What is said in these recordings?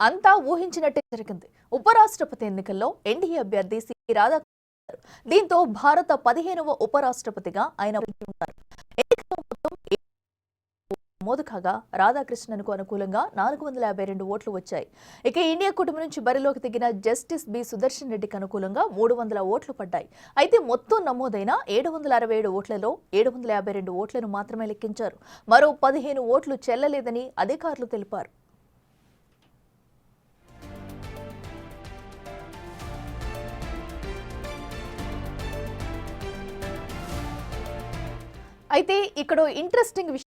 అంతా ఊహించినట్టే జరిగింది. ఉపరాష్ట్రపతి ఎన్నికల్లో ఎన్డీఏ అభ్యర్థి సిపి రాధాకృష్ణన్ దీంతో భారత 15వ ఉపరాష్ట్రపతిగా ఆయన ఉన్నారు. ఎన్నికల్లో మొత్తం నమోదు కాగా రాధాకృష్ణన్కు అనుకూలంగా 452 ఓట్లు వచ్చాయి. ఇక ఇండియా కూటమి నుంచి బరిలోకి దిగిన జస్టిస్ బి సుదర్శన్ రెడ్డికి అనుకూలంగా 300 ఓట్లు పడ్డాయి. అయితే మొత్తం నమోదైన 767 ఓట్లలో 752 ఓట్లను మాత్రమే లెక్కించారు. మరో 15 ఓట్లు చెల్లలేదని అధికారులు తెలిపారు. అయితే ఇక్కడ ఇంట్రెస్టింగ్ విషయం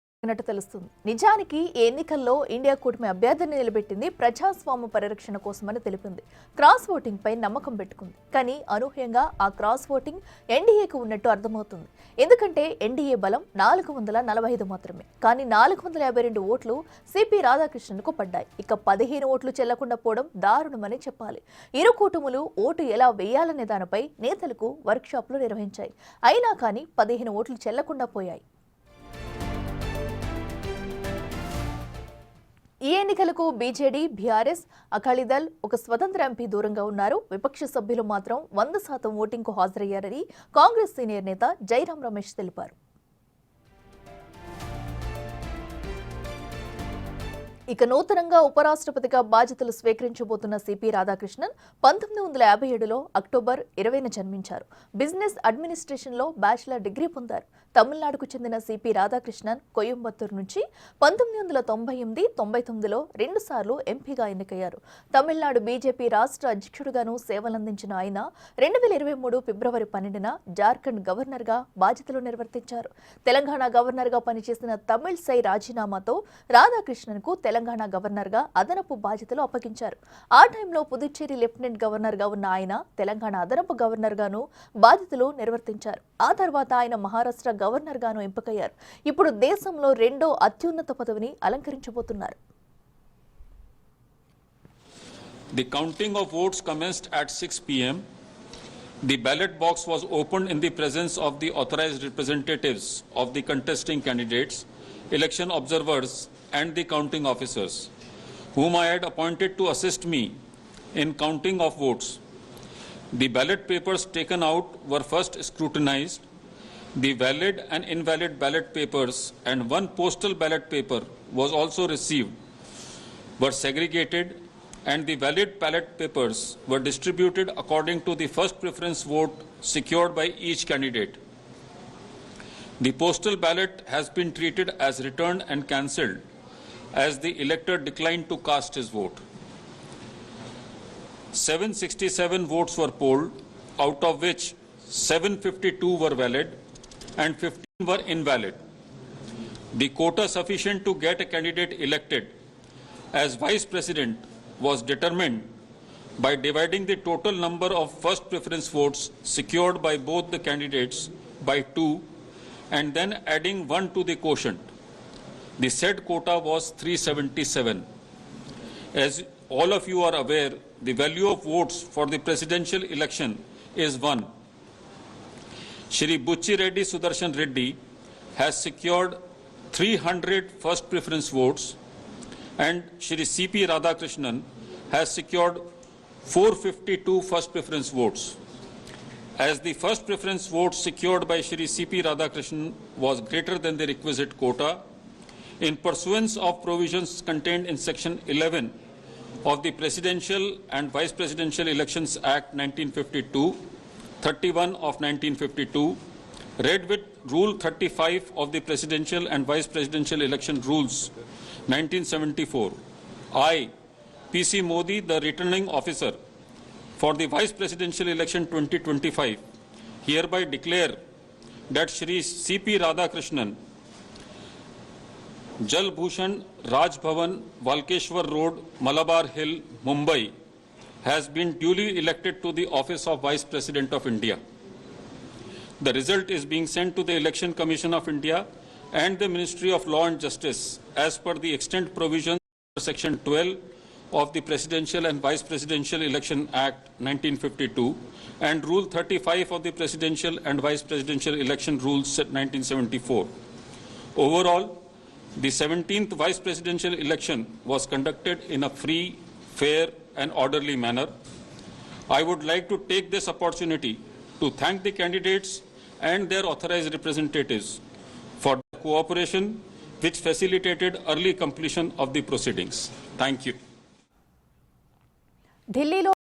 తెలుస్తుంది. నిజానికి ఈ ఎన్నికల్లో ఇండియా కూటమి అభ్యర్థిని నిలబెట్టింది ప్రజాస్వామ్య పరిరక్షణ కోసమని తెలిపింది. క్రాస్ ఓటింగ్ పై నమ్మకం పెట్టుకుంది. కానీ అనూహ్యంగా ఆ క్రాస్ ఓటింగ్ ఎన్డీఏకు ఉన్నట్టు అర్థమవుతుంది. ఎందుకంటే ఎన్డీఏ బలం 445 మాత్రమే. కానీ 452 ఓట్లు సిపి రాధాకృష్ణన్కు పడ్డాయి. ఇక 15 ఓట్లు చెల్లకుండా పోవడం దారుణమని చెప్పాలి. ఇరు కూటములు ఓటు ఎలా వేయాలనే దానిపై నేతలకు వర్క్షాప్లు నిర్వహించాయి. అయినా కానీ 15 ఓట్లు చెల్లకుండా పోయాయి. ఈ ఎన్నికలకు బీజేడీ, బీఆర్ఎస్, అకాలీదళ్, ఒక స్వతంత్ర ఎంపీ దూరంగా ఉన్నారు. విపక్ష సభ్యులు మాత్రం 100% ఓటింగ్కు హాజరయ్యారని కాంగ్రెస్ సీనియర్ నేత జైరాం రమేష్ తెలిపారు. ఇక నూతనంగా ఉపరాష్ట్రపతిగా బాధ్యతలు స్వీకరించబోతున్న సిపి రాధాకృష్ణన్ 1957లో అక్టోబర్ 20న జన్మించారు. బిజినెస్ అడ్మినిస్ట్రేషన్లో బ్యాచిలర్ డిగ్రీ పొందారు. తమిళనాడుకు చెందిన సిపి రాధాకృష్ణన్ కోయంబత్తూరు నుంచి 1998-99లో 2 సార్లు ఎంపీగా ఎన్నికయ్యారు. తమిళనాడు బీజేపీ రాష్ట్ర అధ్యక్షుడిగాను సేవలందించిన ఆయన 2023 ఫిబ్రవరి 12న జార్ఖండ్ గవర్నర్గా బాధ్యతలు నిర్వర్తించారు. తెలంగాణ గవర్నర్గా పనిచేసిన తమిళ్ సై రాజీనామాతో రాధాకృష్ణన్కు తెలంగాణ గవర్నర్గా అదనపు బాధ్యతలు అప్పగించారు. ఆ టైంలో పుదుచ్చేరి లెఫ్టినెంట్ గవర్నర్గా ఉన్న ఆయన తెలంగాణ అదనపు గవర్నర్గాను బాధ్యతలు నిర్వర్తించారు. ఆ తర్వాత ఆయన మహారాష్ట్ర గవర్నర్గాను ఎంపికయ్యారు. ఇప్పుడు దేశంలో రెండో అత్యున్నత పదవిని అలంకరించబోతున్నారు. The counting of votes commenced at 6 p.m. The ballot box was opened in the presence of the authorized representatives of the contesting candidates, election observers and the counting officers, whom I had appointed to assist me in counting of votes. The ballot papers taken out were first scrutinized. The valid and invalid ballot papers and one postal ballot paper was also received, were segregated, and the valid ballot papers were distributed according to the first preference vote secured by each candidate. The postal ballot has been treated as returned and cancelled, as the elector declined to cast his vote. 767 votes were polled, out of which 752 were valid and 15 were invalid. The quota sufficient to get a candidate elected as vice president was determined by dividing the total number of first preference votes secured by both the candidates by 2 and then adding 1 to the quotient. The said quota was 377. As all of you are aware, the value of votes for the presidential election is 1. Shri Bucci Reddy Sudarshan Reddy has secured 300 first preference votes and Shri C.P. Radhakrishnan has secured 452 first preference votes. As the first preference vote secured by Shri C.P. Radhakrishnan was greater than the requisite quota, in pursuance of provisions contained in Section 11 of the Presidential and Vice Presidential Elections Act 1952, 31 of 1952, read with Rule 35 of the Presidential and Vice Presidential Election Rules 1974, I, P.C. Modi, the returning officer for the Vice Presidential Election 2025, hereby declare that Shri C.P. Radhakrishnan, Jal Bhushan Raj Bhavan, Valkeshwar Road, Malabar Hill, Mumbai, has been duly elected to the office of Vice President of India. The result is being sent to the Election Commission of India and the Ministry of Law and Justice as per the extant provisions of Section 12 of the Presidential and Vice Presidential Election Act 1952 and Rule 35 of the Presidential and Vice Presidential Election Rules 1974. Overall, the 17th Vice Presidential election was conducted in a free, fair and orderly manner. I would like to take this opportunity to thank the candidates and their authorized representatives for the cooperation which facilitated early completion of the proceedings. Thank you. ఢిల్లీలో